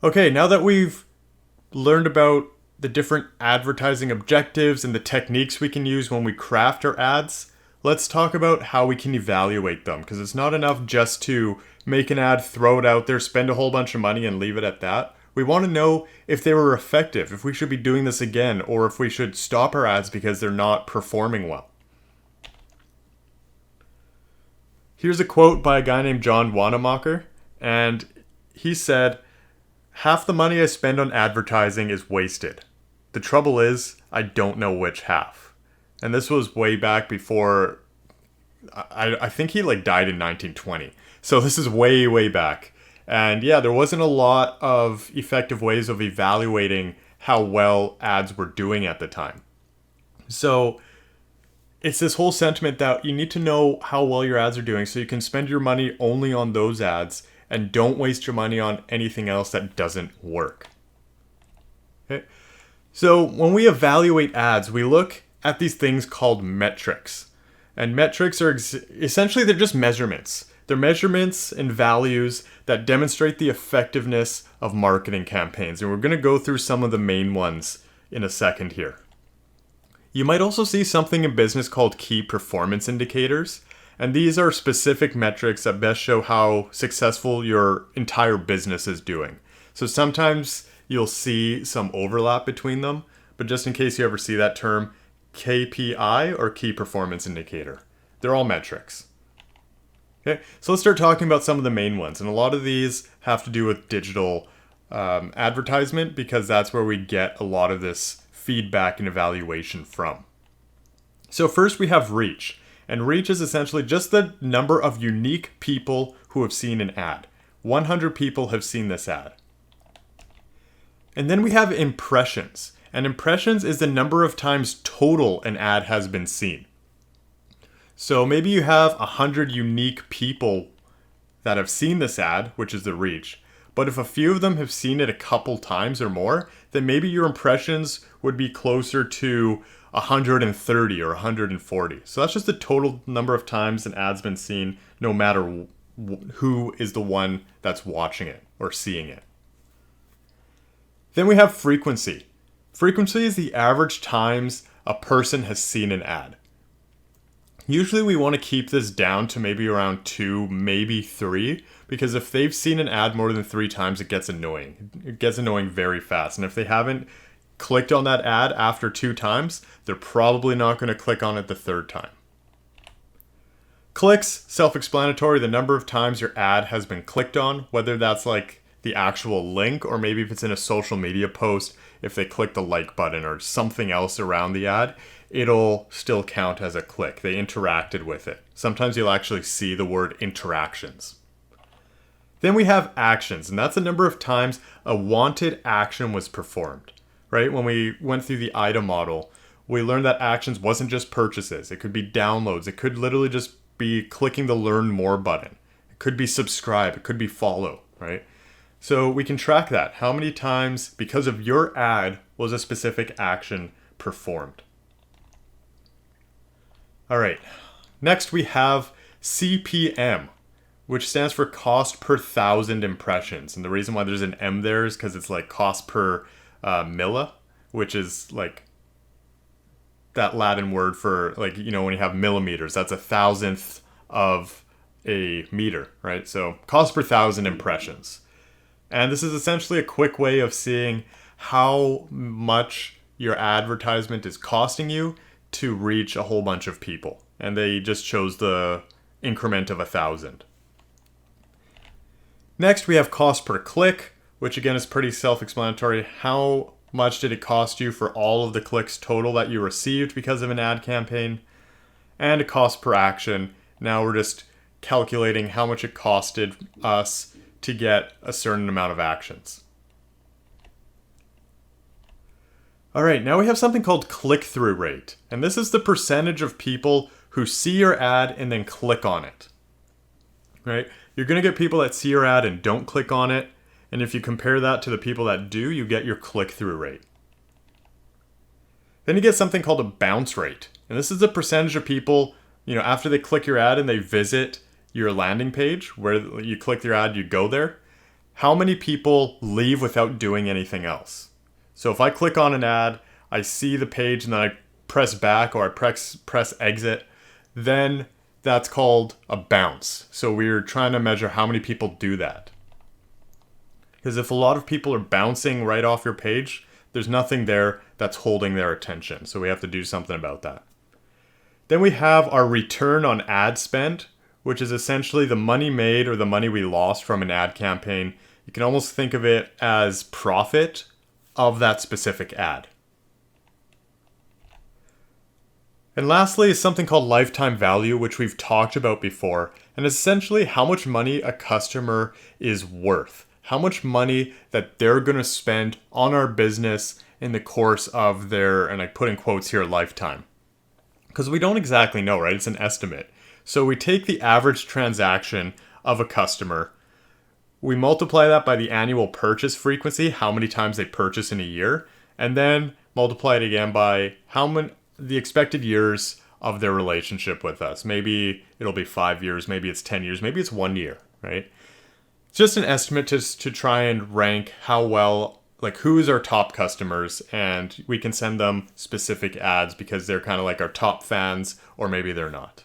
Okay, now that we've learned about the different advertising objectives and the techniques we can use when we craft our ads, let's talk about how we can evaluate them. Because it's not enough just to make an ad, throw it out there, spend a whole bunch of money, and leave it at that. We want to know if they were effective, if we should be doing this again, or if we should stop our ads because they're not performing well. Here's a quote by a guy named John Wanamaker, and he said, "Half the money I spend on advertising is wasted. The trouble is, I don't know which half." And this was way back before, I think he died in 1920. So this is way, way back. And yeah, there wasn't a lot of effective ways of evaluating how well ads were doing at the time. So it's this whole sentiment that you need to know how well your ads are doing so you can spend your money only on those ads and don't waste your money on anything else that doesn't work. Okay? So when we evaluate ads, we look at these things called metrics. And metrics are essentially, they're just measurements. They're measurements and values that demonstrate the effectiveness of marketing campaigns. And we're going to go through some of the main ones in a second here. You might also see something in business called key performance indicators. And these are specific metrics that best show how successful your entire business is doing. So sometimes you'll see some overlap between them, but just in case you ever see that term, KPI or key performance indicator. They're all metrics. Okay, so let's start talking about some of the main ones. And a lot of these have to do with digital advertisement because that's where we get a lot of this feedback and evaluation from. So first we have reach. And reach is essentially just the number of unique people who have seen an ad. 100 people have seen this ad. And then we have impressions. And impressions is the number of times total an ad has been seen. So maybe you have 100 unique people that have seen this ad, which is the reach. But if a few of them have seen it a couple times or more, then maybe your impressions would be closer to 130 or 140. So that's just the total number of times an ad's been seen, no matter who is the one that's watching it or seeing it. Then we have frequency. Frequency is the average times a person has seen an ad. Usually we want to keep this down to maybe around 2, maybe 3, because if they've seen an ad more than 3 times, it gets annoying. It gets annoying very fast. And if they haven't clicked on that ad after 2 times, they're probably not going to click on it the 3rd time. Clicks, self-explanatory, the number of times your ad has been clicked on, whether that's the actual link or maybe if it's in a social media post, if they click the like button or something else around the ad, it'll still count as a click. They interacted with it. Sometimes you'll actually see the word interactions. Then we have actions, and that's the number of times a wanted action was performed. Right? When we went through the IDA model, we learned that actions wasn't just purchases. It could be downloads. It could literally just be clicking the learn more button. It could be subscribe. It could be follow, right? So we can track that. How many times, because of your ad, was a specific action performed? All right. Next we have CPM, which stands for cost per 1,000 impressions. And the reason why there's an M there is because it's cost per milla, which is that Latin word for when you have millimeters, that's 1,000th of a meter, right? So cost per 1,000 impressions. And this is essentially a quick way of seeing how much your advertisement is costing you to reach a whole bunch of people. And they just chose the increment of 1,000. Next, we have cost per click, which again is pretty self-explanatory. How much did it cost you for all of the clicks total that you received because of an ad campaign? And a cost per action. Now we're just calculating how much it costed us to get a certain amount of actions. All right, now we have something called click-through rate. And this is the percentage of people who see your ad and then click on it. Right? You're going to get people that see your ad and don't click on it. And if you compare that to the people that do, you get your click-through rate. Then you get something called a bounce rate. And this is the percentage of people, after they click your ad and they visit your landing page, where you click your ad, you go there, how many people leave without doing anything else. So if I click on an ad, I see the page and then I press back or I press exit, then that's called a bounce. So we're trying to measure how many people do that. Because if a lot of people are bouncing right off your page, there's nothing there that's holding their attention. So we have to do something about that. Then we have our return on ad spend, which is essentially the money made or the money we lost from an ad campaign. You can almost think of it as profit of that specific ad. And lastly is something called lifetime value, which we've talked about before, and essentially how much money a customer is worth. How much money that they're going to spend on our business in the course of their, and I put in quotes here, lifetime. Because we don't exactly know, right? It's an estimate. So we take the average transaction of a customer, we multiply that by the annual purchase frequency, how many times they purchase in a year, and then multiply it again by the expected years of their relationship with us. Maybe it'll be 5 years, maybe it's 10 years, maybe it's 1 year, right? It's just an estimate to try and rank how well, like who's our top customers, and we can send them specific ads because they're kind of like our top fans, or maybe they're not.